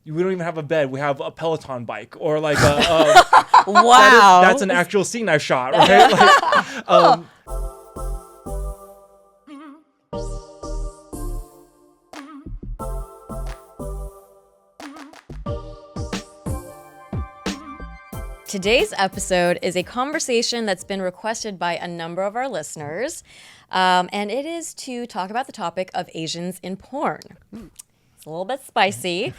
we don't even have a bed. We have a Peloton bike or like a wow. That's an actual scene I shot, right? Like, Today's episode is a conversation that's been requested by a number of our listeners, and it is to talk about the topic of Asians in porn. It's a little bit spicy.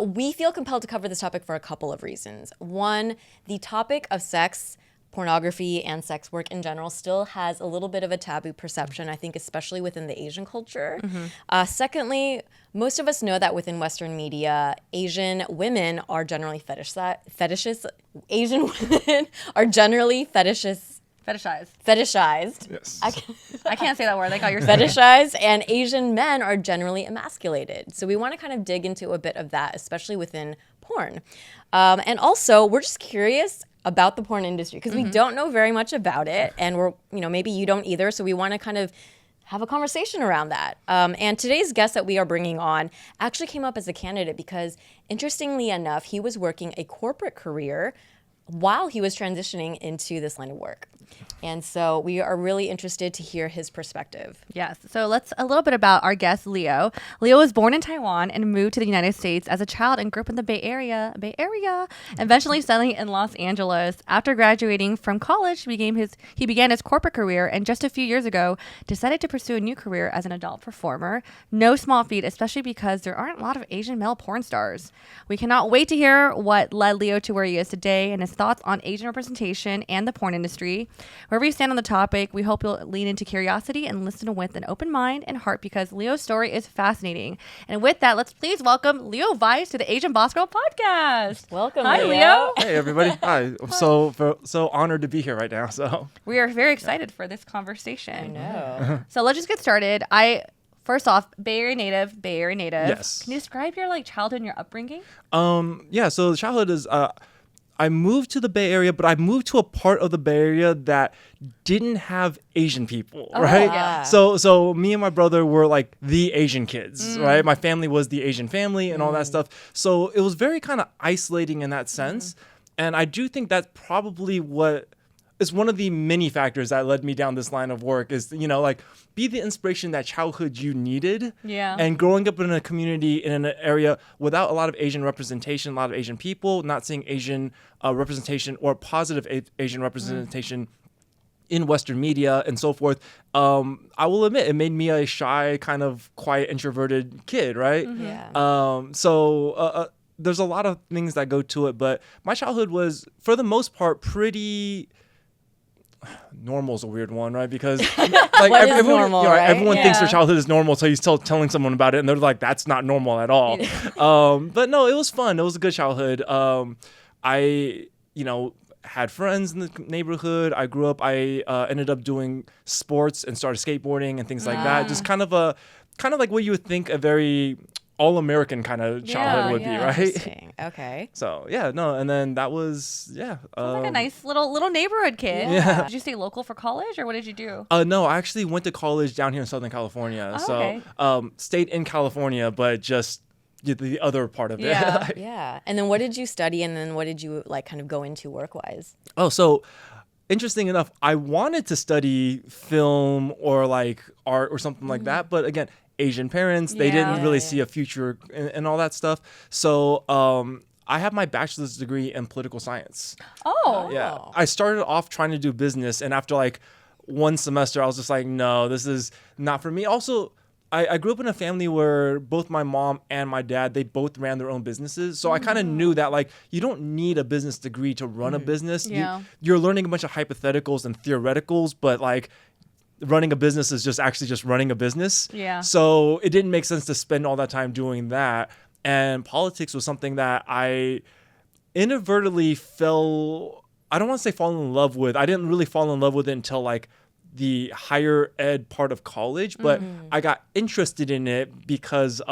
We feel compelled to cover this topic for a couple of reasons. One, the topic of sex, pornography, and sex work in general still has a little bit of a taboo perception, I think, especially within the Asian culture. Secondly, most of us know that within Western media, Asian women are generally fetishized. yes. I can't say that word. I got your Fetishized, and Asian men are generally emasculated. So we want to kind of dig into a bit of that, especially within porn. And also, we're just curious about the porn industry because we don't know very much about it, and maybe you don't either. So we want to kind of have a conversation around that. And today's guest that we are bringing on actually came up as a candidate because, interestingly enough, he was working a corporate career while he was transitioning into this line of work. And so we are really interested to hear his perspective. Yes. So let's a little bit about our guest, Leo. Leo was born in Taiwan and moved to the United States as a child and grew up in the Bay Area, eventually settling in Los Angeles. After graduating from college, he began his corporate career and just a few years ago decided to pursue a new career as an adult performer. No small feat, especially because there aren't a lot of Asian male porn stars. We cannot wait to hear what led Leo to where he is today and his thoughts on Asian representation and the porn industry. Wherever you stand on the topic, we hope you'll lean into curiosity and listen with an open mind and heart because Leo's story is fascinating. And with that, let's please welcome Leo Weiss to the AsianBossGirl podcast. Welcome, Hi, Leo. Hey, everybody. Hi. I'm so honored to be here right now. So We are very excited for this conversation. I know. So let's just get started. First off, Bay Area native. Yes. Can you describe your childhood and your upbringing? Yeah. So the childhood is. I moved to the Bay Area, but I moved to a part of the Bay Area that didn't have Asian people, right? Yeah. So me and my brother were like the Asian kids, right? My family was the Asian family and all that stuff. So it was very kind of isolating in that sense. And I do think that's probably what is one of the many factors that led me down this line of work is, be the inspiration that childhood you needed. Yeah. And growing up in a community, in an area without a lot of Asian representation, a lot of Asian people, not seeing Asian representation or positive Asian representation in Western media and so forth, I will admit it made me a shy, kind of quiet, introverted kid, right? Yeah. So there's a lot of things that go to it, but my childhood was, for the most part, pretty... Normal is a weird one, right? Because everyone, normal, right? Everyone thinks their childhood is normal, so you still telling someone about it, and they're like, "That's not normal at all." But no, it was fun. It was a good childhood. I had friends in the neighborhood. I grew up. I ended up doing sports and started skateboarding and things like that. Just kind of like what you would think a very all-American kind of childhood would be, right? Interesting. Okay. So and then that was Sounds like a nice little neighborhood kid. Yeah. Did you stay local for college, or what did you do? No, I actually went to college down here in Southern California. Okay. Stayed in California, but just the other part of it. Yeah. And then what did you study, and then what did you kind of go into work-wise? Oh, so interesting enough, I wanted to study film or art or something like that, but again, Asian parents, they didn't really see a future and all that stuff. So I have my bachelor's degree in political science. Oh. Yeah. I started off trying to do business, and after one semester, I was just like, no, this is not for me. Also, I grew up in a family where both my mom and my dad, they both ran their own businesses. So I kind of knew that you don't need a business degree to run a business. Yeah. You're learning a bunch of hypotheticals and theoreticals, but running a business is just running a business. Yeah. So it didn't make sense to spend all that time doing that. And politics was something that I inadvertently I don't want to say fall in love with. I didn't really fall in love with it until the higher ed part of college, but I got interested in it because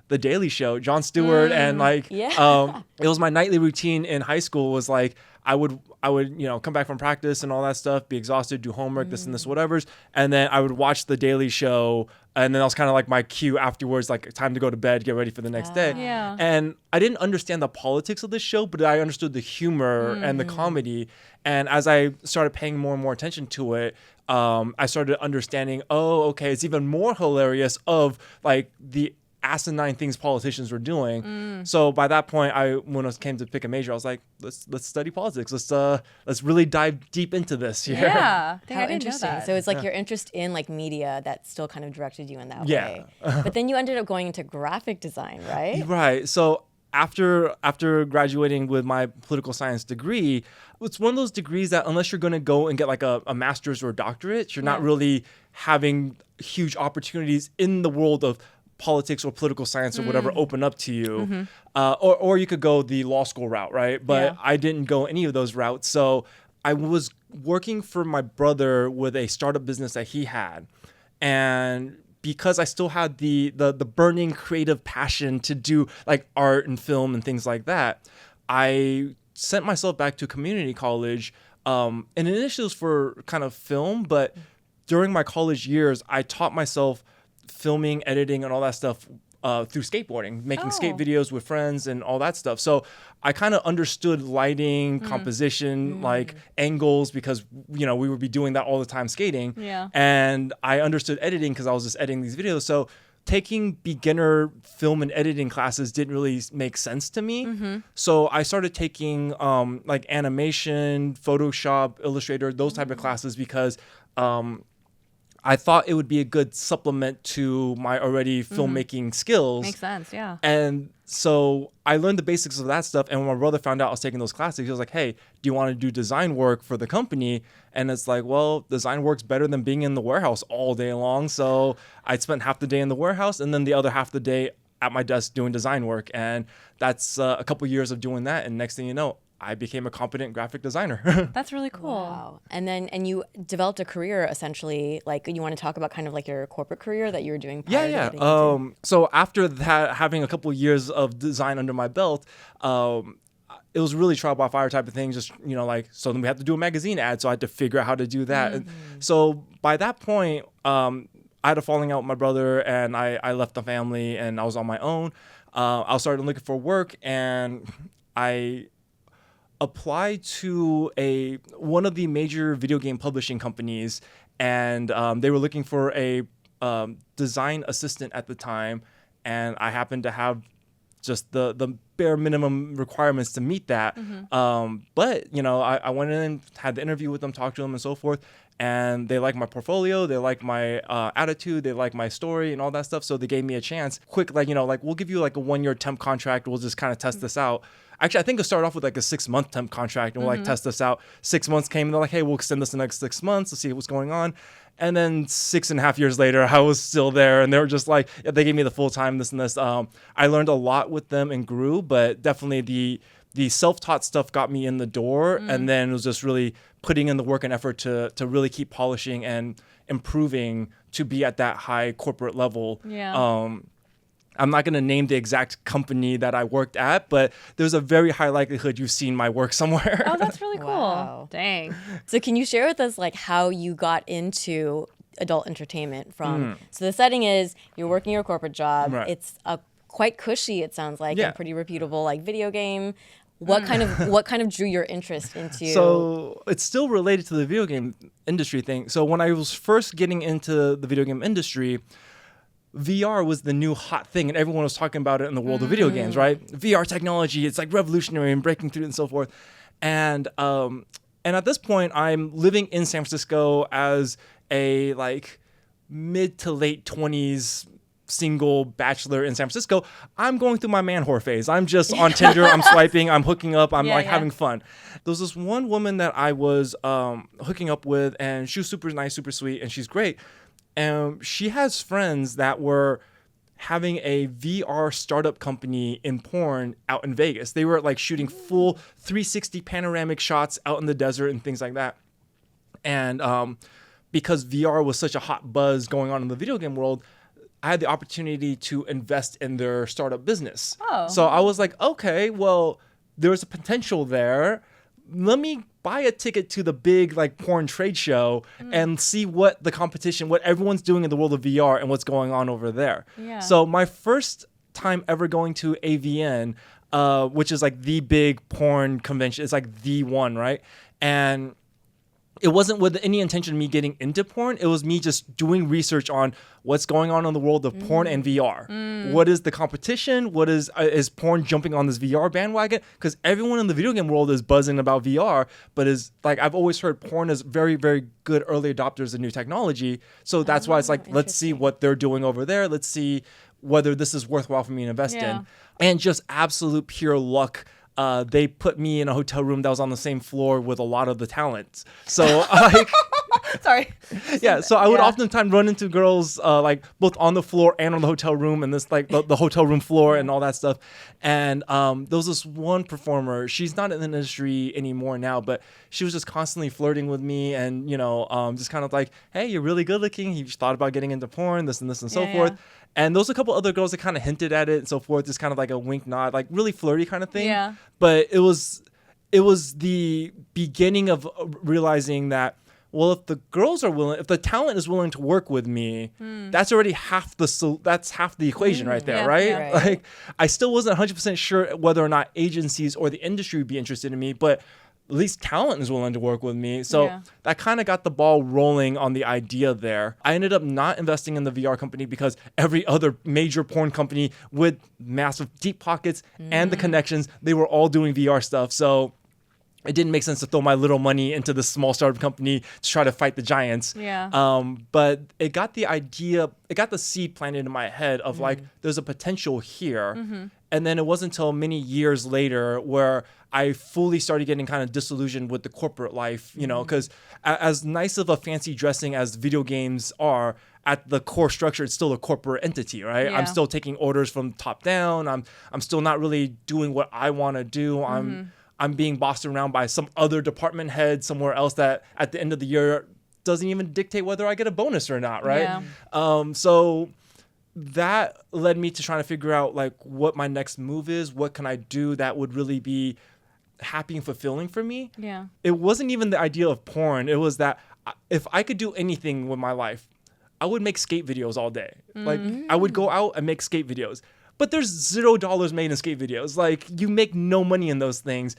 The Daily Show, Jon Stewart, and like it was my nightly routine in high school. Was like I would come back from practice and all that stuff, be exhausted, do homework, this and this, whatever's, and then I would watch The Daily Show, and then that was kind of like my cue afterwards, like time to go to bed, get ready for the next day. Yeah. And I didn't understand the politics of this show, but I understood the humor and the comedy. And as I started paying more and more attention to it, I started understanding, oh, okay, it's even more hilarious of like the asinine things politicians were doing. So by that point, when it came to pick a major, I was like, let's study politics. Let's really dive deep into this here. Yeah. How interesting. So it's like your interest in like media that still kind of directed you in that way. But then you ended up going into graphic design, right? Right. So after graduating with my political science degree, it's one of those degrees that unless you're going to go and get like a master's or a doctorate, you're not really having huge opportunities in the world of politics or political science or whatever open up to you. Or you could go the law school route, right? But I didn't go any of those routes. So I was working for my brother with a startup business that he had. And because I still had the burning creative passion to do like art and film and things like that, I sent myself back to community college. And initially it was for kind of film, but during my college years, I taught myself filming, editing, and all that stuff through skateboarding, making skate videos with friends and all that stuff. So I kind of understood lighting, composition, like angles, because, we would be doing that all the time skating. Yeah. And I understood editing because I was just editing these videos. So taking beginner film and editing classes didn't really make sense to me. So I started taking like animation, Photoshop, Illustrator, those type of classes because I thought it would be a good supplement to my already filmmaking skills. Makes sense, yeah. And so I learned the basics of that stuff. And when my brother found out I was taking those classes, he was like, hey, do you want to do design work for the company? And it's like, well, design work's better than being in the warehouse all day long. So I spent half the day in the warehouse and then the other half the day at my desk doing design work. And that's a couple years of doing that. And next thing you know, I became a competent graphic designer. That's really cool. Wow. And you developed a career essentially, like you want to talk about kind of like your corporate career that you were doing prior to getting into? So after that, having a couple of years of design under my belt, it was really trial by fire type of thing. Just, so then we had to do a magazine ad. So I had to figure out how to do that. And so by that point, I had a falling out with my brother and I left the family and I was on my own. I started looking for work and I applied to one of the major video game publishing companies, and they were looking for a design assistant at the time, and I happened to have just the bare minimum requirements to meet that. But I went in, had the interview with them, talked to them, and so forth. And they liked my portfolio, they liked my attitude, they liked my story and all that stuff. So they gave me a chance. Quick, we'll give you like a 1-year temp contract. We'll just kind of test this out. Actually, I think it started off with like a 6-month temp contract and we'll like test this out. 6 months came and they're like, hey, we'll extend this the next 6 months to see what's going on. And then 6.5 years later, I was still there and they were just like, they gave me the full time, this and this. I learned a lot with them and grew, but definitely the self-taught stuff got me in the door. And then it was just really putting in the work and effort to really keep polishing and improving to be at that high corporate level. Yeah. I'm not going to name the exact company that I worked at, but there's a very high likelihood you've seen my work somewhere. Oh, that's really cool. Wow. Dang. So can you share with us like how you got into adult entertainment from, so the setting is you're working your corporate job. Right. It's quite cushy, it sounds like, Yeah. and pretty reputable like video game. What kind of drew your interest into? So it's still related to the video game industry thing. So when I was first getting into the video game industry, VR was the new hot thing and everyone was talking about it in the world of video games, right? VR technology, it's like revolutionary and breaking through and so forth. And at this point, I'm living in San Francisco as a like mid to late 20s single bachelor in San Francisco. I'm going through my man whore phase. I'm just on Tinder, I'm swiping, I'm hooking up, I'm having fun. There was this one woman that I was hooking up with and she was super nice, super sweet, and she's great. And she has friends that were having a VR startup company in porn out in Vegas. They were like shooting full 360 panoramic shots out in the desert and things like that. And because VR was such a hot buzz going on in the video game world, I had the opportunity to invest in their startup business. Oh. So I was like, okay, well, there's a potential there. Let me buy a ticket to the big like porn trade show and see what the competition, what everyone's doing in the world of VR and what's going on over there. Yeah. So my first time ever going to AVN, which is like the big porn convention, it's like the one, right? And it wasn't with any intention of me getting into porn. It was me just doing research on what's going on in the world of porn and VR. What is the competition? What is porn jumping on this VR bandwagon? Because everyone in the video game world is buzzing about VR, but is like I've always heard porn is very, very good early adopters of new technology. So that's why it's like, let's see what they're doing over there. Let's see whether this is worthwhile for me to invest in. And just absolute pure luck. They put me in a hotel room that was on the same floor with a lot of the talents. So Sorry. yeah, so I would oftentimes run into girls like both on the floor and on the hotel room and this like the hotel room floor and all that stuff. And there was this one performer, she's not in the industry anymore now, but she was just constantly flirting with me and, you know, just kind of like, hey, you're really good looking. You thought about getting into porn, this and this and so forth. And there was a couple other girls that kind of hinted at it and so forth, just kind of like a wink nod, like really flirty kind of thing. Yeah. But it was the beginning of realizing that, well, if the girls are willing, if the talent is willing to work with me, that's already half the equation right there, right? Yeah. Like I still wasn't 100% sure whether or not agencies or the industry would be interested in me, but at least talent is willing to work with me. So that kind of got the ball rolling on the idea there. I ended up not investing in the VR company because every other major porn company with massive deep pockets and the connections, they were all doing VR stuff. So it didn't make sense to throw my little money into this small startup company to try to fight the giants. But it got the seed planted in my head of like, there's a potential here. And then it wasn't until many years later where I fully started getting kind of disillusioned with the corporate life, you know, because as nice of a fancy dressing as video games are, at the core structure, it's still a corporate entity, right? I'm still taking orders from top down. I'm still not really doing what I want to do. I'm being bossed around by some other department head somewhere else that at the end of the year doesn't even dictate whether I get a bonus or not, right? So that led me to trying to figure out like what my next move is. What can I do that would really be happy and fulfilling for me? It wasn't even the idea of porn. It was that if I could do anything with my life, I would make skate videos all day. Like I would go out and make skate videos. But there's $0 made in skate videos. Like you make no money in those things.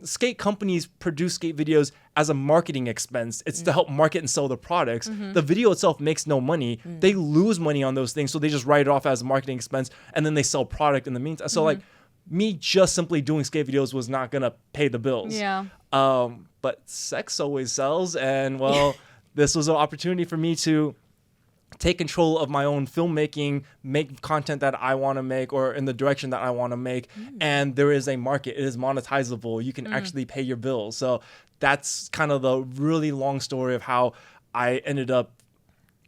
Skate companies produce skate videos as a marketing expense. It's to help market and sell the products. The video itself makes no money. They lose money on those things, so they just write it off as a marketing expense, and then they sell product in the meantime. So like me just simply doing skate videos was not gonna pay the bills. But sex always sells, and well, this was an opportunity for me to take control of my own filmmaking, make content that I want to make or in the direction that I want to make. And there is a market. It is monetizable. You can actually pay your bills. So that's kind of the really long story of how I ended up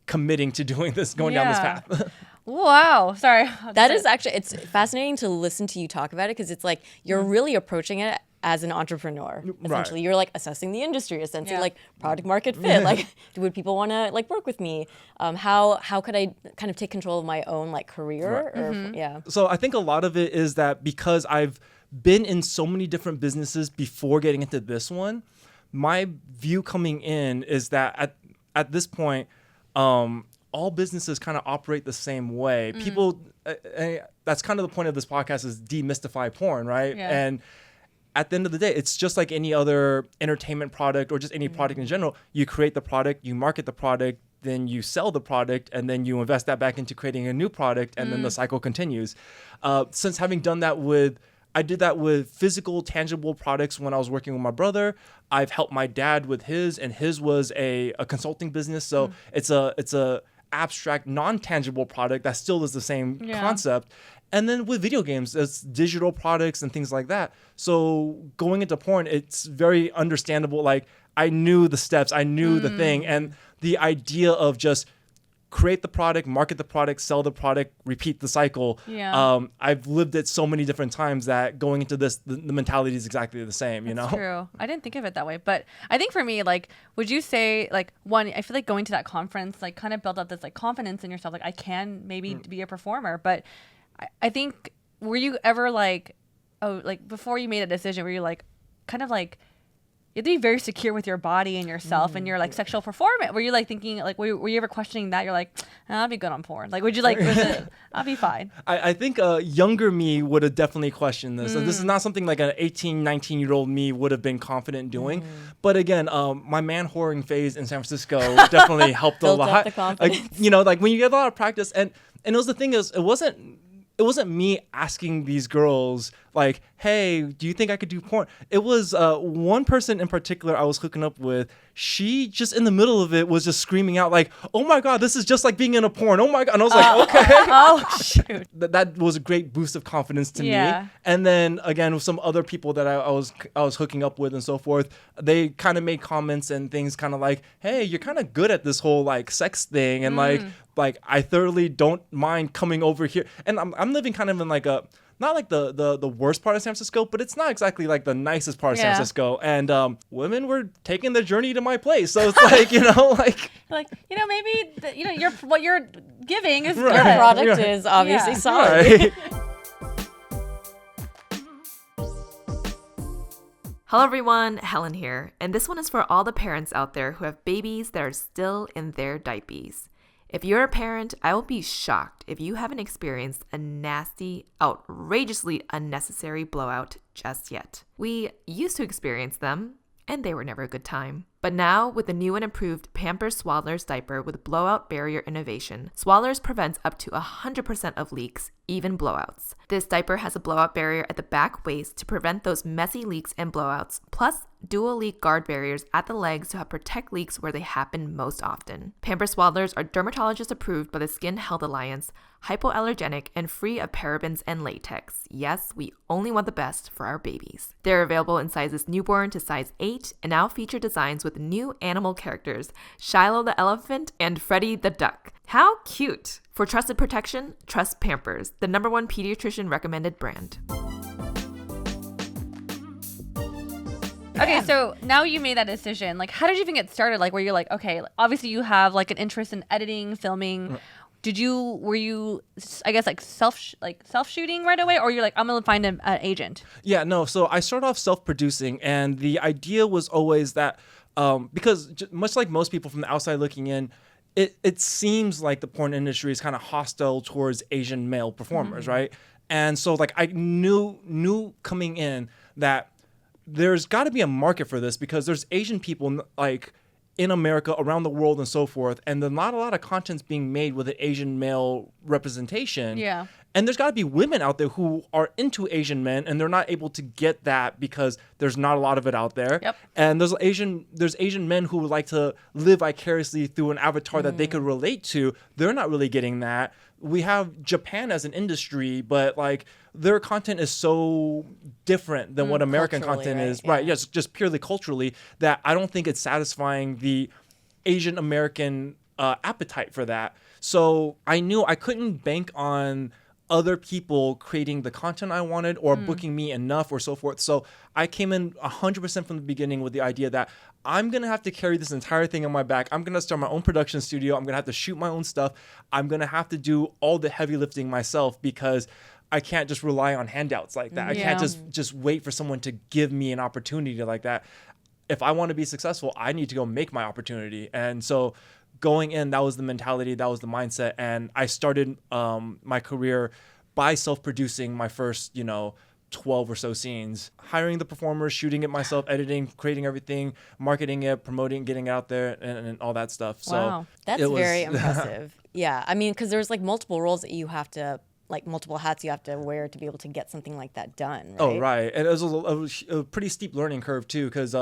committing to doing this, going down this path. Wow. Sorry. That is actually, it's fascinating to listen to you talk about it because it's like you're really approaching it as an entrepreneur. Essentially, you're like assessing the industry, essentially like product market fit. Like, would people want to like work with me? How could I kind of take control of my own like career? Or, So I think a lot of it is that because I've been in so many different businesses before getting into this one, my view coming in is that at this point, all businesses kind of operate the same way. People, that's kind of the point of this podcast is demystify porn, right? And at the end of the day, it's just like any other entertainment product or just any product in general. You create the product, you market the product, then you sell the product, and then you invest that back into creating a new product, and then the cycle continues. Since having done that I did that with physical, tangible products when I was working with my brother. I've helped my dad with his, and his was a consulting business. So it's a abstract, non-tangible product that still is the same concept. And then with video games, it's digital products and things like that. So going into porn, it's very understandable. Like I knew the steps, I knew the thing. And the idea of just create the product, market the product, sell the product, repeat the cycle. Yeah. I've lived it so many different times that going into this, the mentality is exactly the same, you know? That's true. I didn't think of it that way. But I think for me, like, would you say, like, one, I feel like going to that conference, like, kind of built up this, like, confidence in yourself. Like, I can maybe be a performer. But I think, were you ever, like, before you made a decision, were you, like, kind of, like, you have to be very secure with your body and yourself and your like sexual performance. Were you like thinking like were you ever questioning that? You're like, I'll be good on porn. Like, would you like? I'll be fine. I think younger me would have definitely questioned this. This is not something like an 18, 19-year-old me would have been confident doing. But again, my man whoring phase in San Francisco definitely helped a lot. Up the confidence. Like, you know, like when you get a lot of practice, and it was the thing is, it wasn't me asking these girls like, hey, do you think I could do porn? It was one person in particular I was hooking up with. She just in the middle of it was just screaming out like, oh my God, this is just like being in a porn. Oh my God. And I was like, okay. Oh, shoot. That was a great boost of confidence to me. And then again, with some other people that I was hooking up with and so forth, they kind of made comments and things kind of like, hey, you're kind of good at this whole like sex thing. And like I thoroughly don't mind coming over here. And I'm living kind of in like a, not like the worst part of San Francisco, but it's not exactly like the nicest part of San Francisco. And women were taking the journey to my place. So it's like, you know, like maybe what you're giving is Your product is obviously solid. Hello everyone, Helen here, and this one is for all the parents out there who have babies that are still in their diapers. If you're a parent, I will be shocked if you haven't experienced a nasty, outrageously unnecessary blowout just yet. We used to experience them, and they were never a good time. But now, with the new and improved Pampers Swaddlers diaper with blowout barrier innovation, Swaddlers prevents up to 100% of leaks, even blowouts. This diaper has a blowout barrier at the back waist to prevent those messy leaks and blowouts, plus dual leak guard barriers at the legs to help protect leaks where they happen most often. Pampers Swaddlers are dermatologist approved by the Skin Health Alliance, hypoallergenic, and free of parabens and latex. Yes, we only want the best for our babies. They're available in sizes newborn to size 8 and now feature designs with new animal characters, Shiloh the elephant and Freddie the duck. How cute! For trusted protection, trust Pampers, the #1 pediatrician recommended brand. Okay, so now you made that decision. Like, how did you even get started? Like, where you're like, okay, obviously you have like an interest in editing, filming. Were you, I guess, like self shooting right away, or you're like, I'm gonna find an agent? Yeah, no. So I started off self-producing, and the idea was always that because much like most people from the outside looking in, it seems like the porn industry is kind of hostile towards Asian male performers, right? And so like I knew coming in that there's got to be a market for this because there's Asian people like in America, around the world, and so forth, and there's not a lot of content's being made with an Asian male representation. Yeah. And there's got to be women out there who are into Asian men, and they're not able to get that because there's not a lot of it out there. Yep. And there's Asian men who would like to live vicariously through an avatar that they could relate to. They're not really getting that. We have Japan as an industry, but like their content is so different than what American content is. Yeah. Right. Yes, just purely culturally, that I don't think it's satisfying the Asian American appetite for that. So I knew I couldn't bank on other people creating the content I wanted or booking me enough or so forth. So I came in 100% from the beginning with the idea that I'm going to have to carry this entire thing on my back. I'm going to start my own production studio. I'm going to have to shoot my own stuff. I'm going to have to do all the heavy lifting myself because I can't just rely on handouts like that. I can't just wait for someone to give me an opportunity like that. If I want to be successful, I need to go make my opportunity. And so going in, that was the mentality, that was the mindset. And I started my career by self-producing my first, 12 or so scenes, hiring the performers, shooting it myself, editing, creating everything, marketing it, promoting, getting it out there, and all that stuff. Wow. So That's very impressive. Yeah. I mean, because there's like multiple roles that you have to, like multiple hats you have to wear to be able to get something like that done, right? Oh, right. And it was a pretty steep learning curve too, because,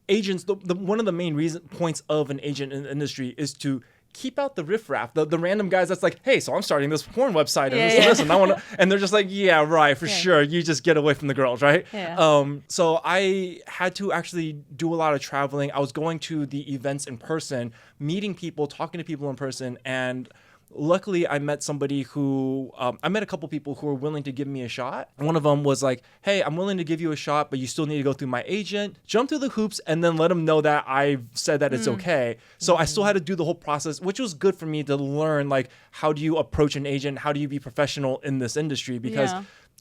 agents, one of the main points of an agent in the industry is to keep out the riffraff, the random guys that's like, hey, so I'm starting this porn website and Yeah, this and this, and I want to, and they're just like, yeah, right, for Yeah. sure. You just get away from the girls, right? Yeah. So I had to actually do a lot of traveling. I was going to the events in person, meeting people, talking to people in person, and luckily I met somebody who, I met a couple people who were willing to give me a shot. One of them was like, hey, I'm willing to give you a shot, but you still need to go through my agent, jump through the hoops, and then let them know that I said that it's okay. So I still had to do the whole process, which was good for me to learn, like, how do you approach an agent? How do you be professional in this industry? Because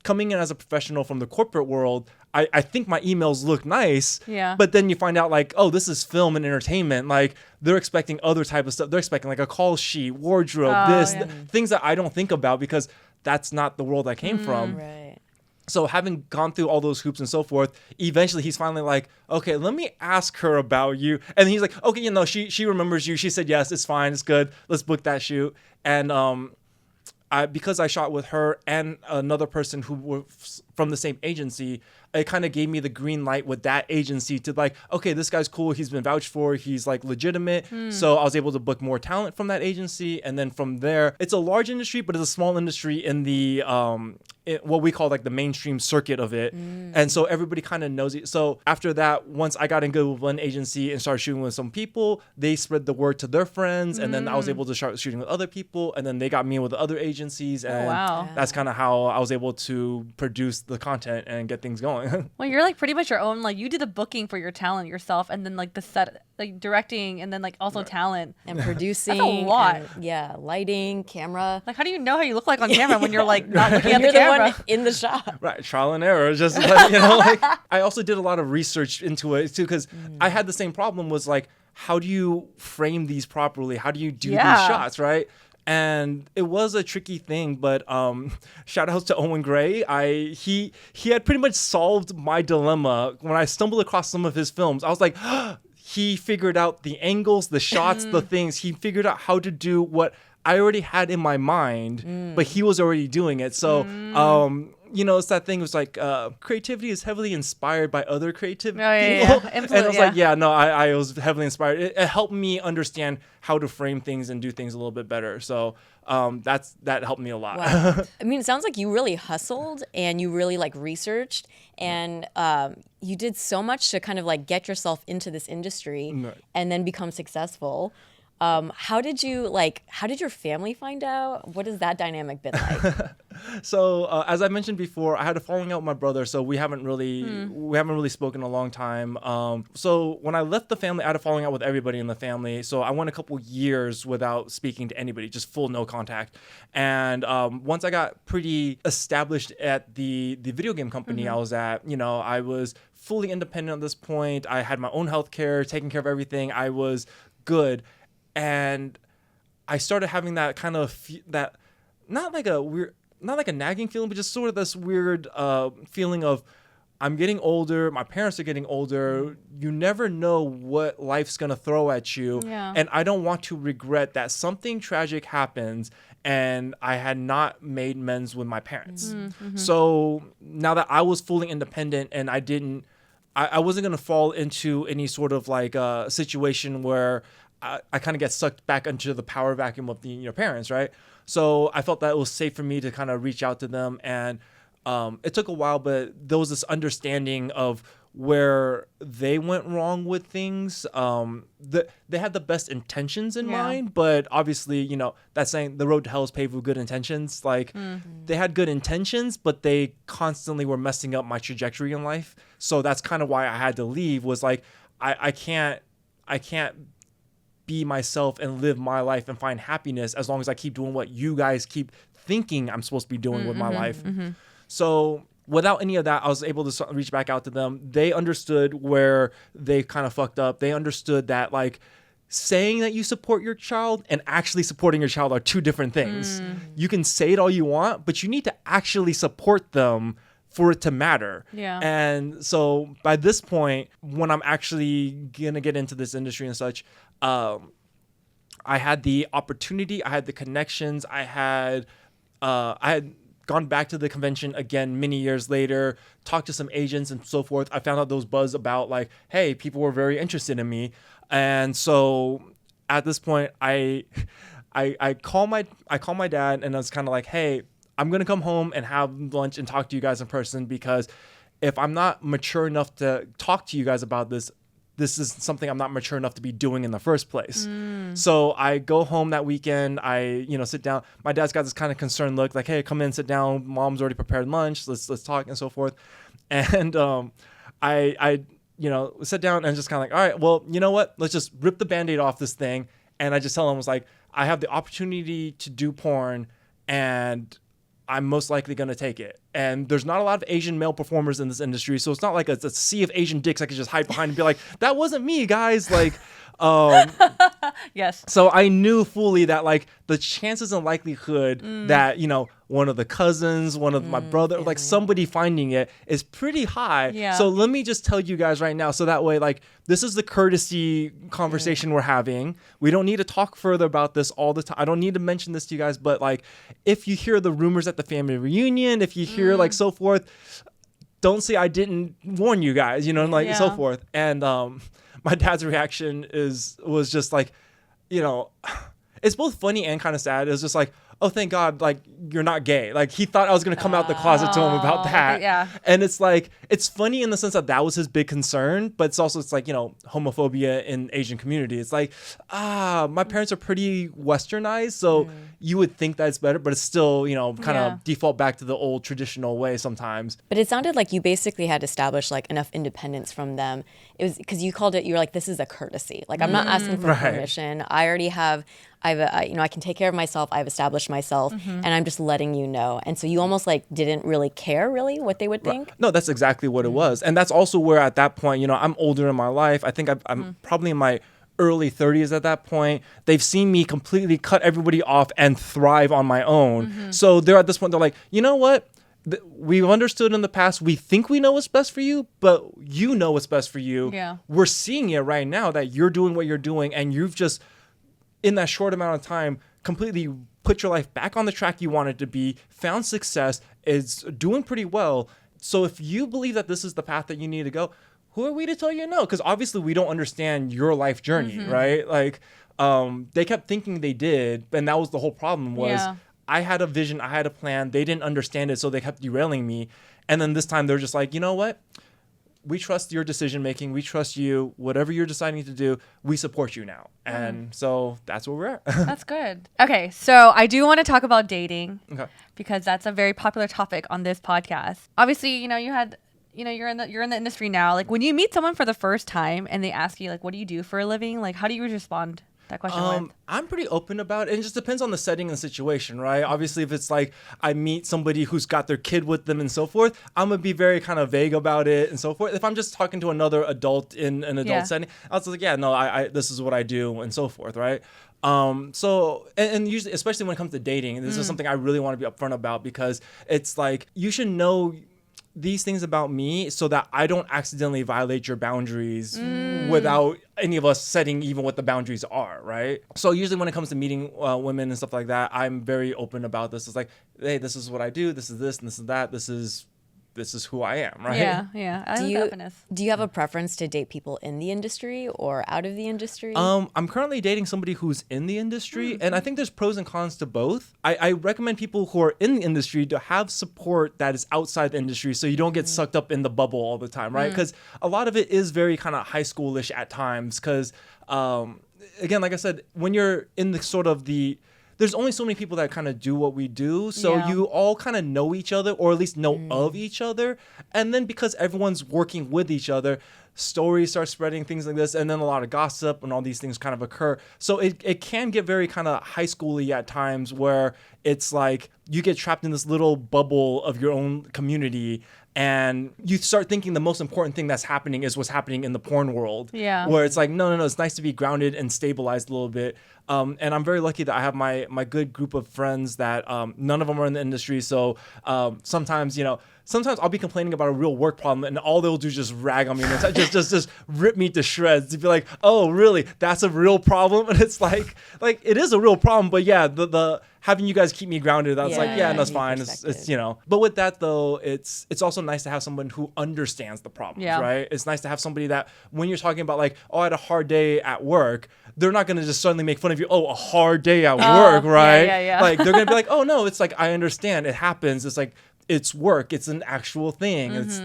coming in as a professional from the corporate world, I think my emails look nice, but then you find out like, oh, this is film and entertainment. Like they're expecting other type of stuff. They're expecting like a call sheet, wardrobe, things that I don't think about because that's not the world I came from. Right. So having gone through all those hoops and so forth, eventually he's finally like, okay, let me ask her about you. And he's like, okay, you know, she remembers you. She said, yes, it's fine. It's good. Let's book that shoot. And, because I shot with her and another person who were from the same agency, it kind of gave me the green light with that agency to like, okay, this guy's cool. He's been vouched for. He's like legitimate. So I was able to book more talent from that agency. And then from there, it's a large industry, but it's a small industry in the, what we call like the mainstream circuit of it. And so everybody kind of knows it. So after that, once I got in good with one agency and started shooting with some people, they spread the word to their friends. And then I was able to start shooting with other people. And then they got me in with the other agencies. And that's kind of how I was able to produce the content and get things going. Well, you're like pretty much your own, like you do the booking for your talent yourself and then like the set, like directing and then like also talent. And producing. That's a lot. And, lighting, camera. Like how do you know how you look like on camera when you're like not looking at You're the the camera? one in the shot. Right, trial and error. Just like, you know, like I also did a lot of research into it too because I had the same problem. Was like, how do you frame these properly? How do you do these shots, right? And it was a tricky thing, but shout outs to Owen Gray. He had pretty much solved my dilemma when I stumbled across some of his films. I was like, he figured out the angles, the shots, the things. He figured out how to do what I already had in my mind, but he was already doing it. So, you know, it's that thing. It was like creativity is heavily inspired by other creative people. And I was like, I was heavily inspired. It helped me understand how to frame things and do things a little bit better. So that helped me a lot. Wow. I mean, it sounds like you really hustled and you really like researched and you did so much to kind of like get yourself into this industry and then become successful. How did your family find out? What has that dynamic been like? So as I mentioned before, I had a falling out with my brother, so we haven't really spoken in a long time. So when I left the family, I had a falling out with everybody in the family. So I went a couple years without speaking to anybody, just full no contact. And once I got pretty established at the video game company I was at, you know, I was fully independent at this point. I had my own healthcare, taking care of everything. I was good. And I started having that kind of not like a nagging feeling, but just sort of this weird feeling of I'm getting older. My parents are getting older. You never know what life's going to throw at you. Yeah. And I don't want to regret that something tragic happens and I had not made amends with my parents. So now that I was fully independent and I wasn't going to fall into any sort of like situation where I kind of get sucked back into the power vacuum of your parents, right? So I felt that it was safe for me to kind of reach out to them. And it took a while, but there was this understanding of where they went wrong with things. They had the best intentions in mind, but obviously, you know, that's saying the road to hell is paved with good intentions. Like they had good intentions, but they constantly were messing up my trajectory in life. So that's kind of why I had to leave, was like, I can't be myself and live my life and find happiness as long as I keep doing what you guys keep thinking I'm supposed to be doing with my life. So without any of that, I was able to reach back out to them. They understood where they kind of fucked up. They understood that like saying that you support your child and actually supporting your child are two different things. You can say it all you want, but you need to actually support them for it to matter. Yeah. And so by this point, when I'm actually gonna get into this industry and such, I had the opportunity, I had the connections, I had gone back to the convention again many years later, talked to some agents and so forth. I found out those buzz about like, hey, people were very interested in me. And so at this point, I call my dad, and I was kind of like, hey, I'm going to come home and have lunch and talk to you guys in person, because if I'm not mature enough to talk to you guys about this is something I'm not mature enough to be doing in the first place. So I go home that weekend. I, sit down. My dad's got this kind of concerned look, like, hey, come in, sit down. Mom's already prepared lunch. Let's talk and so forth. And I sit down and just kind of like, all right, well, you know what? Let's just rip the Band-Aid off this thing. And I just tell him, was like, I have the opportunity to do porn, and I'm most likely going to take it. And there's not a lot of Asian male performers in this industry, so it's not like a sea of Asian dicks I could just hide behind and be like, that wasn't me, guys. Like, yes. So I knew fully that, like, the chances and likelihood that, one of the cousins, one of my brother, like somebody finding it is pretty high. Yeah. So let me just tell you guys right now. So that way, like, this is the courtesy conversation we're having. We don't need to talk further about this all the time. I don't need to mention this to you guys, but like, if you hear the rumors at the family reunion, if you hear like so forth, don't say I didn't warn you guys, so forth. And my dad's reaction was just like, it's both funny and kind of sad. It's just like, oh, thank God, like, you're not gay. Like, he thought I was going to come out the closet to him about that. Okay, yeah. And it's like, it's funny in the sense that was his big concern, but it's also, it's like, homophobia in Asian community. It's like, my parents are pretty westernized, so you would think that it's better, but it's still, kind of default back to the old traditional way sometimes. But it sounded like you basically had established like enough independence from them. It was because you called it, you were like, this is a courtesy. Like, I'm not asking for permission. I already have, I can take care of myself. I've established myself, and I'm just letting you know. And so you almost like didn't really care really what they would think. No, that's exactly what it was. And that's also where at that point, I'm older in my life. I think I'm probably in my early 30s at that point. They've seen me completely cut everybody off and thrive on my own. So they're at this point, they're like, you know what? We've understood in the past, we think we know what's best for you, but you know what's best for you. Yeah. We're seeing it right now that you're doing what you're doing, and you've just, in that short amount of time, completely put your life back on the track you wanted to be, found success, is doing pretty well. So if you believe that this is the path that you need to go, who are we to tell you no? Because obviously we don't understand your life journey, right? Like, they kept thinking they did, and that was the whole problem was, I had a vision, I had a plan, they didn't understand it, so they kept derailing me. And then this time they're just like, you know what? We trust your decision making. We trust you. Whatever you're deciding to do, we support you now. And so that's where we're at. That's good. Okay, so I do want to talk about dating, because that's a very popular topic on this podcast. Obviously, you're in the industry now. Like, when you meet someone for the first time and they ask you, like, what do you do for a living? Like, how do you respond? That question with? I'm pretty open about it. It just depends on the setting and situation, right? Obviously, if it's like I meet somebody who's got their kid with them and so forth, I'm going to be very kind of vague about it and so forth. If I'm just talking to another adult in an adult setting, I was like, I this is what I do and so forth, right? So usually, especially when it comes to dating, this is something I really want to be upfront about, because it's like, you should know these things about me so that I don't accidentally violate your boundaries without any of us setting even what the boundaries are, right? So usually when it comes to meeting women and stuff like that, I'm very open about this. It's like, hey, this is what I do. This is this and this is that. This is who I am, right? Yeah. I like openness. Do you have a preference to date people in the industry or out of the industry? I'm currently dating somebody who's in the industry, and I think there's pros and cons to both. I recommend people who are in the industry to have support that is outside the industry, so you don't get sucked up in the bubble all the time, right? Because a lot of it is very kind of high schoolish at times, because again, like I said, when you're in the sort of there's only so many people that kind of do what we do. So you all kind of know each other, or at least know of each other. And then because everyone's working with each other, stories start spreading, things like this. And then a lot of gossip and all these things kind of occur. So it can get very kind of high schooly at times, where it's like you get trapped in this little bubble of your own community. And you start thinking the most important thing that's happening is what's happening in the porn world. Yeah. Where it's like, no, it's nice to be grounded and stabilized a little bit. And I'm very lucky that I have my good group of friends that none of them are in the industry. So sometimes, sometimes I'll be complaining about a real work problem and all they'll do is just rag on me and just rip me to shreds. To be like, oh, really? That's a real problem? And it's like it is a real problem. But yeah, the having you guys keep me grounded, that's that's fine. It's But with that though, it's also nice to have someone who understands the problems, right? It's nice to have somebody that when you're talking about like, oh, I had a hard day at work, they're not going to just suddenly make fun of you. Oh, a hard day at work, right? Like they're going to be like, oh no, it's like, I understand, it happens. It's like, it's work. It's an actual thing. It's,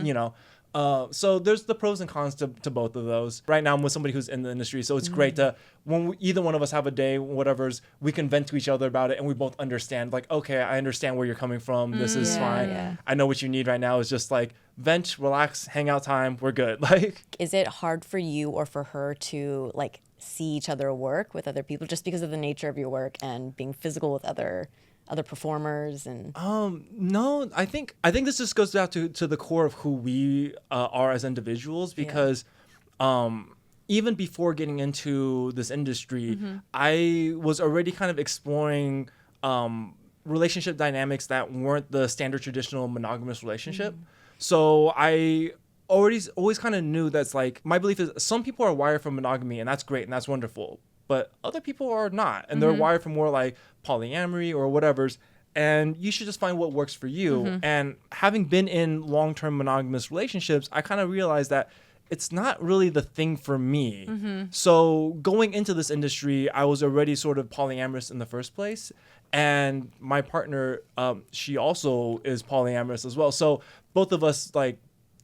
so there's the pros and cons to both of those. Right now I'm with somebody who's in the industry. So it's great to, when either one of us have a day, whatever's, we can vent to each other about it and we both understand like, okay, I understand where you're coming from. This is fine. Yeah. I know what you need right now is just like vent, relax, hang out time. We're good. Like, is it hard for you or for her to like see each other work with other people just because of the nature of your work and being physical with other performers? And no, I think this just goes back to the core of who we are as individuals, because even before getting into this industry, I was already kind of exploring relationship dynamics that weren't the standard traditional monogamous relationship. So I always kind of knew that's like, my belief is some people are wired for monogamy and that's great and that's wonderful, but other people are not, and they're wired for more like polyamory or whatever's, and you should just find what works for you. And having been in long-term monogamous relationships, I kind of realized that it's not really the thing for me. So going into this industry, I was already sort of polyamorous in the first place, and my partner, she also is polyamorous as well. So both of us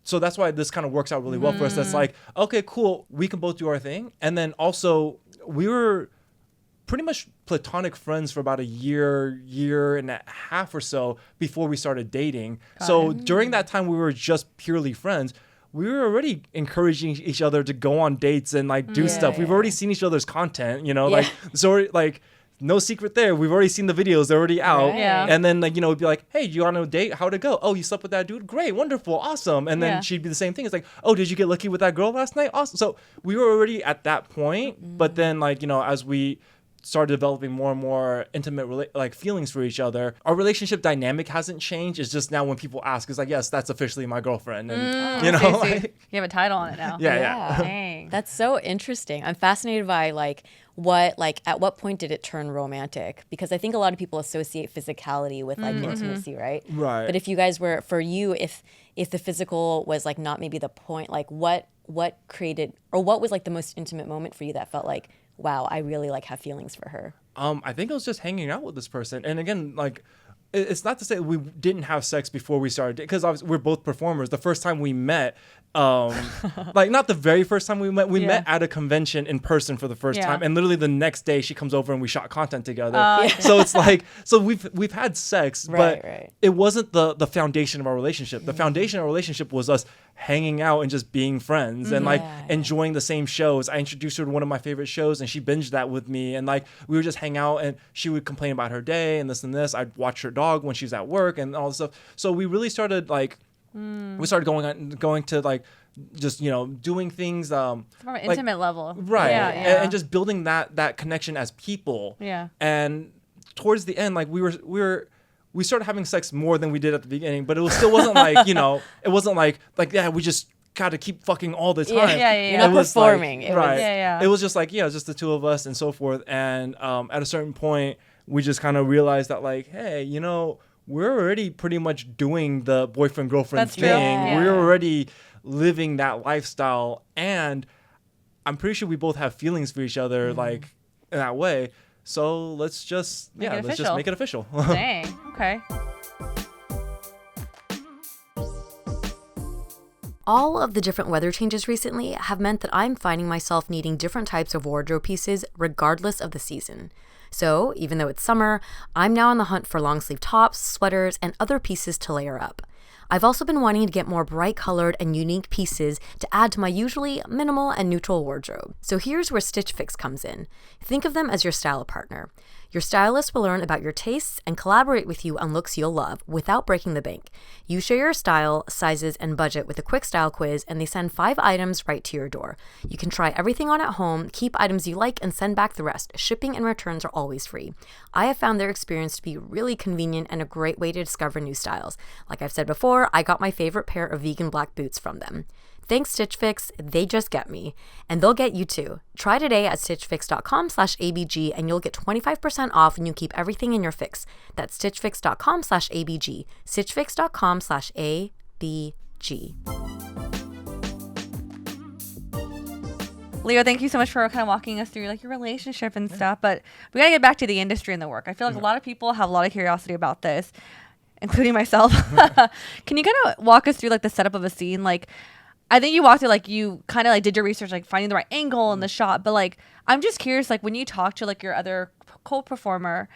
so that's why this kind of works out really well for us. That's like, okay, cool, we can both do our thing. And then also we were pretty much platonic friends for about a year and a half or so before we started dating. So during that time, we were just purely friends. We were already encouraging each other to go on dates and like do stuff. We've already seen each other's content, so like, no secret there. We've already seen the videos. They're already out. Right. Yeah. And then, we'd be like, hey, do you want to date? How'd it go? Oh, you slept with that dude? Great. Wonderful. Awesome. And then she'd be the same thing. It's like, oh, did you get lucky with that girl last night? Awesome. So we were already at that point. But then, as we started developing more and more intimate feelings for each other, our relationship dynamic hasn't changed. It's just now when people ask, it's like, yes, that's officially my girlfriend. And, you have a title on it now. Yeah. Dang. That's so interesting. I'm fascinated by at what point did it turn romantic? Because I think a lot of people associate physicality with intimacy, right? Right. But if you guys were, for you, if the physical was like not maybe the point, like what created, or what was like the most intimate moment for you that felt like, wow, I really have feelings for her? I think it was just hanging out with this person. And again, it's not to say we didn't have sex before we started, because obviously we're both performers. The first time we met, not the very first time we met at a convention in person for the first time, and literally the next day she comes over and we shot content together. So it's so we've had sex, but it wasn't the foundation of our relationship. The foundation of our relationship was us hanging out and just being friends and enjoying the same shows. I introduced her to one of my favorite shows and she binged that with me, and we would just hang out and she would complain about her day and this and this. I'd watch her dog when she was at work and all this stuff. So we really started we started going to just doing things from an intimate level, right? And just building that connection as people. And towards the end, we started having sex more than we did at the beginning, but it still wasn't it wasn't we just got to keep fucking all the time. You're not performing. It was just just the two of us and so forth. And at a certain point, we just kind of realized that hey, we're already pretty much doing the boyfriend-girlfriend thing. We're already living that lifestyle. And I'm pretty sure we both have feelings for each other, in that way. So let's just, make it official. Dang. Okay. All of the different weather changes recently have meant that I'm finding myself needing different types of wardrobe pieces regardless of the season. So, even though it's summer, I'm now on the hunt for long sleeve tops, sweaters, and other pieces to layer up. I've also been wanting to get more bright colored and unique pieces to add to my usually minimal and neutral wardrobe. So here's where Stitch Fix comes in. Think of them as your style partner. Your stylist will learn about your tastes and collaborate with you on looks you'll love without breaking the bank. You share your style, sizes, and budget with a quick style quiz, and they send 5 items right to your door. You can try everything on at home, keep items you like, and send back the rest. Shipping and returns are always free. I have found their experience to be really convenient and a great way to discover new styles. Like I've said before, store, I got my favorite pair of vegan black boots from them. Thanks, Stitch Fix. They just get me. And they'll get you too. Try today at stitchfix.com/ABG and you'll get 25% off when you keep everything in your fix. That's stitchfix.com/ABG. stitchfix.com/ABG. Leo, thank you so much for kind of walking us through like your relationship and stuff. But we gotta get back to the industry and the work. I feel like a lot of people have a lot of curiosity about this, including myself. Can you kind of walk us through like the setup of a scene? Like, I think you walked through, like, you kind of like did your research, like finding the right angle in the shot. But like, I'm just curious, like when you talk to like your other co-performer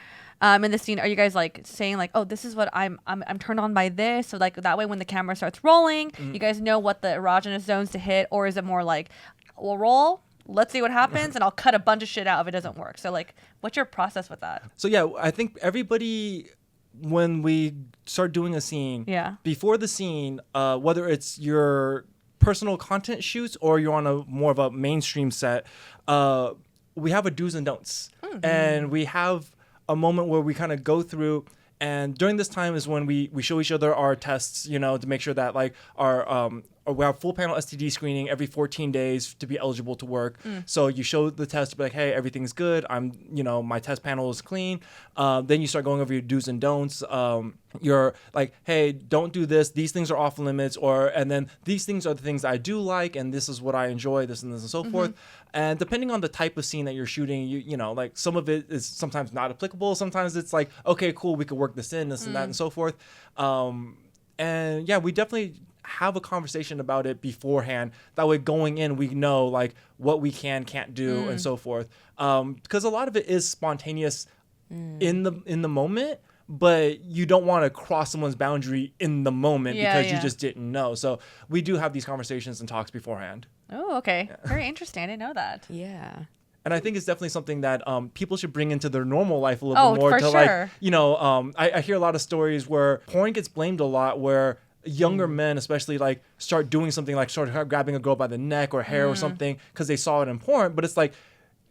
in the scene, are you guys like saying like, oh, this is what I'm turned on by this? So like that way when the camera starts rolling, you guys know what the erogenous zones to hit? Or is it more like, we'll roll, let's see what happens, and I'll cut a bunch of shit out if it doesn't work? So like, what's your process with that? So yeah, I think everybody, when we start doing a scene, before the scene, whether it's your personal content shoots or you're on a more of a mainstream set, we have a do's and don'ts. And we have a moment where we kind of go through, and during this time is when we show each other our tests, you know, to make sure that like our we have full panel STD screening every 14 days to be eligible to work. So you show the test to be like, hey, everything's good. My test panel is clean. Then you start going over your do's and don'ts. You're like, hey, don't do this. These things are off limits. And then these things are the things I do like, and this is what I enjoy, this and so forth. And depending on the type of scene that you're shooting, you know, like some of it is sometimes not applicable. Sometimes it's like, okay, cool, we could work this in, this and that and so forth. And yeah, we definitely have a conversation about it beforehand. That way going in, we know like what we can't do and so forth. Because a lot of it is spontaneous in the moment, but you don't want to cross someone's boundary in the moment because you just didn't know. So we do have these conversations and talks beforehand. Oh, okay. Yeah. Very interesting. I didn't know that. Yeah. And I think it's definitely something that people should bring into their normal life a little bit more. For to sure. Like, you know, I hear a lot of stories where porn gets blamed a lot, where younger men especially like start doing something like start grabbing a girl by the neck or hair or something because they saw it in porn. But it's like,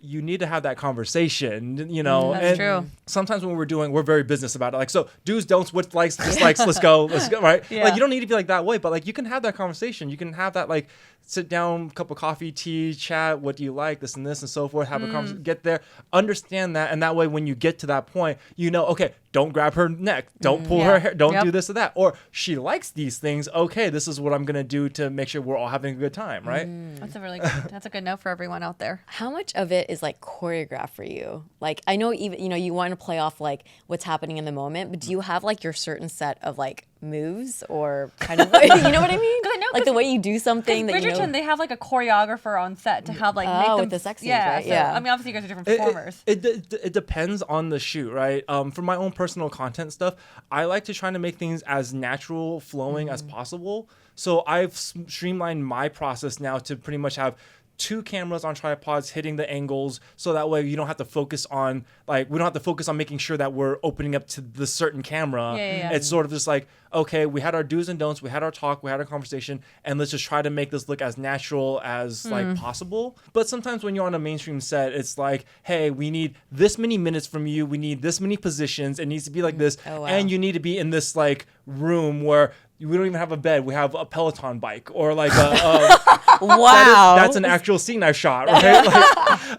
you need to have that conversation, you know. That's true. Sometimes when we're very business about it. Like, so do's, don'ts, what likes, dislikes, let's go, right? Yeah. Like, you don't need to be like that way, but like you can have that conversation. You can have that like sit down, cup of coffee, tea, chat. What do you like? This and so forth. Have a conversation. Get there, understand that, and that way when you get to that point, you know, okay, don't grab her neck, don't pull her hair, don't do this or that, or she likes these things. Okay, this is what I'm gonna do to make sure we're all having a good time, right? That's a good note for everyone out there. How much of it is like choreographed for you? Like, I know even, you know, you want to play off like what's happening in the moment, but do you have like your certain set of like moves or kind of, you know what I mean? Like the way you do something that Bridgerton, you know. they have like a choreographer on set to have like make them with the sex scenes, right? So, I mean, obviously you guys are different performers. It depends on the shoot, right? For my own personal content stuff, I like to try to make things as natural flowing as possible. So I've streamlined my process now to pretty much have 2 cameras on tripods hitting the angles, so that way you don't have to focus on we don't have to focus on making sure that we're opening up to the certain camera. It's sort of just like, okay, we had our do's and don'ts, we had our talk, we had our conversation, and let's just try to make this look as natural as like possible. But sometimes when you're on a mainstream set, it's like, hey, we need this many minutes from you, we need this many positions, it needs to be like this, and you need to be in this like room where we don't even have a bed, we have a Peloton bike or like a wow, that's an actual scene I shot, right?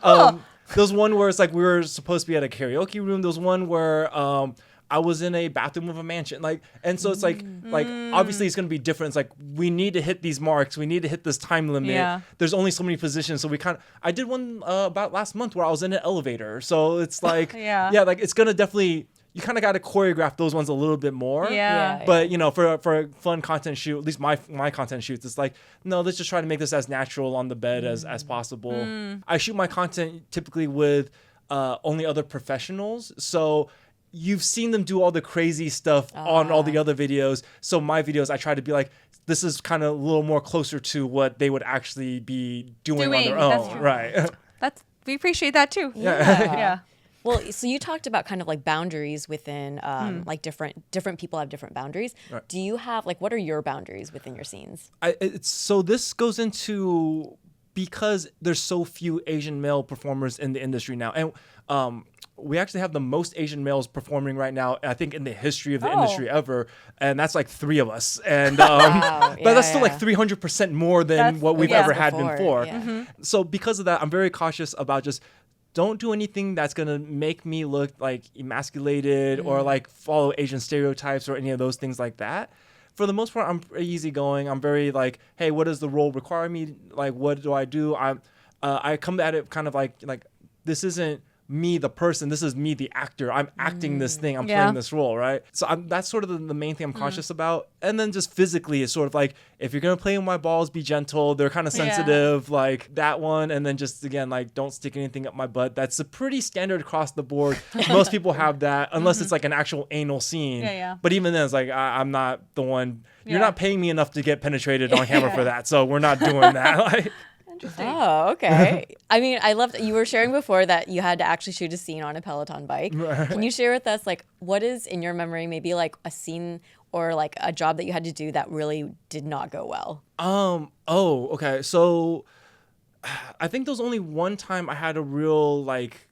Like, there's one where it's like we were supposed to be at a karaoke room. There's one where I was in a bathroom of a mansion, like, and so it's like obviously it's gonna be different. It's like we need to hit these marks, we need to hit this time limit. There's only so many positions, so I did one about last month where I was in an elevator, so it's like like it's gonna definitely. You kind of got to choreograph those ones a little bit more. But, you know, for a fun content shoot, at least my content shoots, it's like, no, let's just try to make this as natural on the bed as possible. I shoot my content typically with only other professionals. So you've seen them do all the crazy stuff on all the other videos. So my videos, I try to be like, this is kind of a little more closer to what they would actually be doing on their own. Right. We appreciate that too. Yeah. Well, so you talked about kind of like boundaries within like different people have different boundaries. Right. Do you have like, what are your boundaries within your scenes? So this goes into because there's so few Asian male performers in the industry now. And we actually have the most Asian males performing right now, I think, in the history of the industry ever. And that's like 3 of us. And Wow. but that's still like 300% more than what we've ever had before. Yeah. So because of that, I'm very cautious about just don't do anything that's going to make me look like emasculated or like follow Asian stereotypes or any of those things like that. For the most part, I'm pretty easygoing. I'm very like, hey, what does the role require me? Like, what do I do? I come at it kind of like this isn't me the person, this is me the actor. I'm acting this thing, I'm playing this role, right? So that's sort of the main thing I'm cautious about. And then just physically, it's sort of like, if you're gonna play with my balls, be gentle. They're kind of sensitive, like that one. And then just again, like, don't stick anything up my butt. That's a pretty standard across the board. Most people have that, unless it's like an actual anal scene. But even then, it's like, I'm not the one. You're not paying me enough to get penetrated on camera for that, so we're not doing that. Like, Oh, okay. I mean, I love that you were sharing before that you had to actually shoot a scene on a Peloton bike. Right. Can you share with us, like, what is in your memory, maybe like a scene or like a job that you had to do that really did not go well? Okay. So I think there was only one time I had a real like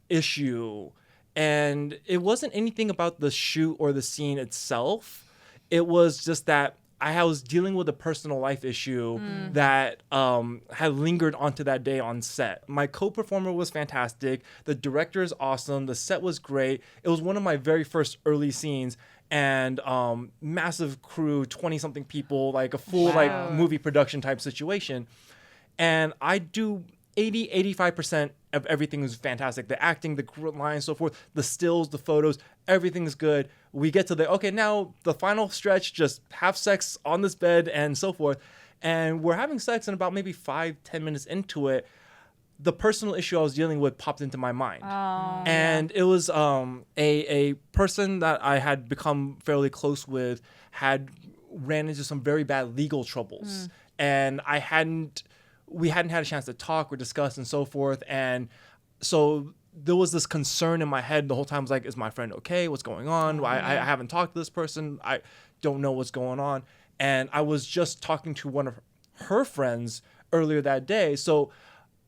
issue, and it wasn't anything about the shoot or the scene itself. It was just that I was dealing with a personal life issue that had lingered onto that day on set. My co-performer was fantastic. The director is awesome. The set was great. It was one of my very first early scenes, and massive crew, 20-something people, like a full like movie production type situation. And I do 85% of everything is fantastic. The acting, the lines, so forth, the stills, the photos, everything's good. We get to now the final stretch, just have sex on this bed and so forth. And we're having sex, and about maybe 5-10 minutes into it, the personal issue I was dealing with popped into my mind. And it was a person that I had become fairly close with had ran into some very bad legal troubles. And we hadn't had a chance to talk or discuss and so forth. And so there was this concern in my head the whole time. I was like, is my friend okay? What's going on? I haven't talked to this person. I don't know what's going on. And I was just talking to one of her friends earlier that day. So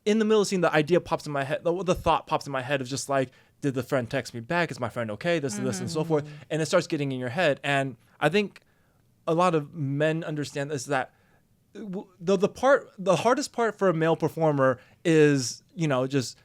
in the middle of the scene, the idea pops in my head. The thought pops in my head of just like, did the friend text me back? Is my friend okay? This and this and so forth. And it starts getting in your head. And I think a lot of men understand this, that the hardest part for a male performer is, just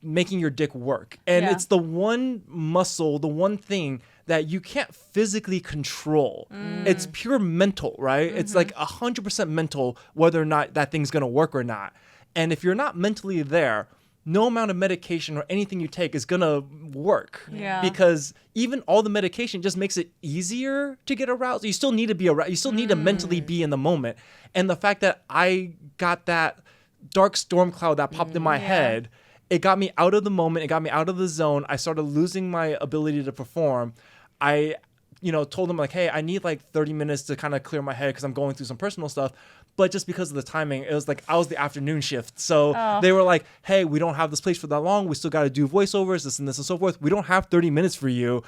making your dick work. And it's the one muscle, the one thing that you can't physically control. It's pure mental, right? It's like 100% mental, whether or not that thing's going to work or not. And if you're not mentally there, no amount of medication or anything you take is going to work. Because even all the medication just makes it easier to get aroused. You still need to be aroused. You still need to mentally be in the moment. And the fact that I got that dark storm cloud that popped in my head, it got me out of the moment. It got me out of the zone. I started losing my ability to perform. I told them like, hey, I need like 30 minutes to kind of clear my head because I'm going through some personal stuff. But just because of the timing, it was like I was the afternoon shift. So they were like, hey, we don't have this place for that long. We still got to do voiceovers, this and so forth. We don't have 30 minutes for you.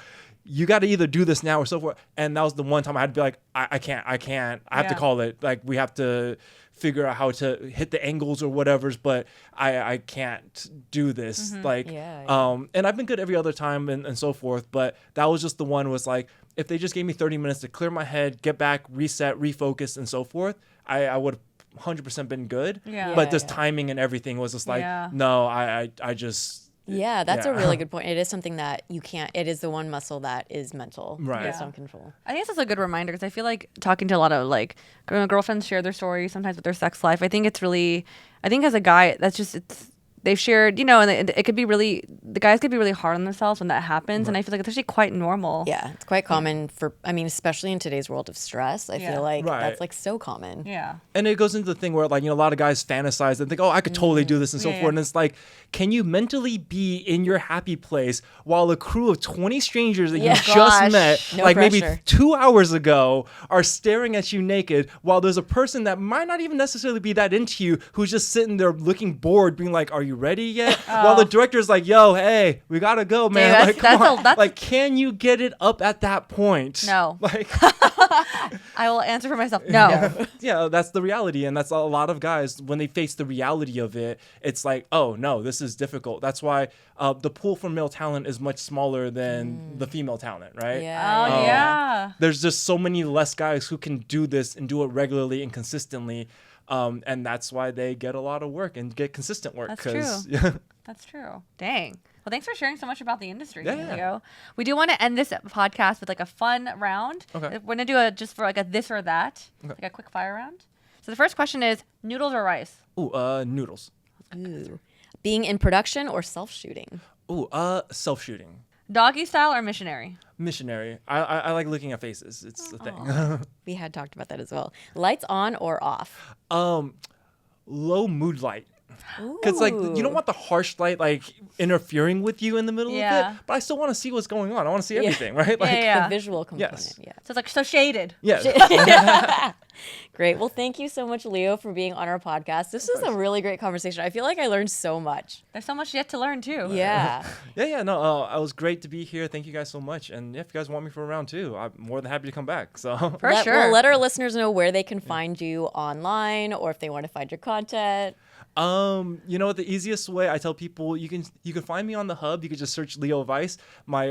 You got to either do this now or so forth. And that was the one time I had to be like, I can't. I have to call it. Like, we have to figure out how to hit the angles or whatever's, but I can't do this. And I've been good every other time and so forth. But that was just the one was like, if they just gave me 30 minutes to clear my head, get back, reset, refocus, and so forth, I would have 100% been good. But this timing and everything was just like, no, I just... Yeah, that's a really good point. It is something that you can't, it is the one muscle that is mental. Right. Based on control. I think that's a good reminder because I feel like talking to a lot of like girlfriends share their stories sometimes with their sex life. I think as a guy, that's just, they've shared, and it could be really, the guys could be really hard on themselves when that happens. And I feel like it's actually quite normal. Yeah, it's quite common especially in today's world of stress. I feel like that's like so common. Yeah. And it goes into the thing where like, a lot of guys fantasize and think, oh, I could totally do this and so forth. And it's like, can you mentally be in your happy place while a crew of 20 strangers that you just met, no like pressure. maybe 2 hours ago, are staring at you naked while there's a person that might not even necessarily be that into you who's just sitting there looking bored, being like, are you you ready yet? While the director's like, yo, hey, we gotta go, man. Dude, Like, come on. that's Like, can you get it up at that point? No. Like, I will answer for myself. No. yeah, that's the reality. And that's a lot of guys, when they face the reality of it, it's like, oh, no, this is difficult. That's why the pool for male talent is much smaller than the female talent, right? Yeah. Oh, yeah. There's just so many less guys who can do this and do it regularly and consistently. And that's why they get a lot of work and get consistent work. That's true. Yeah. That's true. Dang. Well, thanks for sharing so much about the industry, Yeah. Leo. We do want to end this podcast with like a fun round. Okay. We're gonna do a just for like a this or that, like a quick fire round. So the first question is noodles or rice? Ooh, noodles. Ooh. Being in production or self-shooting? Ooh, self-shooting. Doggy style or missionary? Missionary. I like looking at faces. It's the thing. We had talked about that as well. Lights on or off? Low mood light. Because like you don't want the harsh light like interfering with you in the middle of Yeah. it, but I still want to see what's going on. I want to see everything, right? Like, Yeah. The visual component. Yes. Yeah. So it's like so shaded. yeah. Great. Well, thank you so much, Leo, for being on our podcast. This was a really great conversation. I feel like I learned so much. There's so much yet to learn too. Yeah. No, I was great to be here. Thank you guys so much. And if you guys want me for a round two, I'm more than happy to come back. So For sure. Well, let our listeners know where they can find you online or if they want to find your content. you know what, the easiest way I tell people, you can find me on the hub. You can just search Leo Vice. My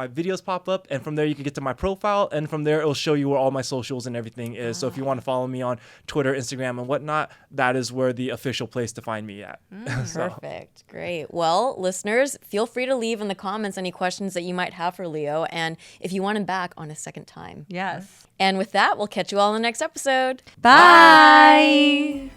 videos pop up, and from there you can get to my profile, and from there it'll show you where all my socials and everything is. So if you want to follow me on Twitter, Instagram, and whatnot, that is where the official place to find me at. So. Perfect. Great. Well, listeners, feel free to leave in the comments any questions that you might have for Leo, and if you want him back on a second time. Yes. And with that, we'll catch you all in the next episode. Bye.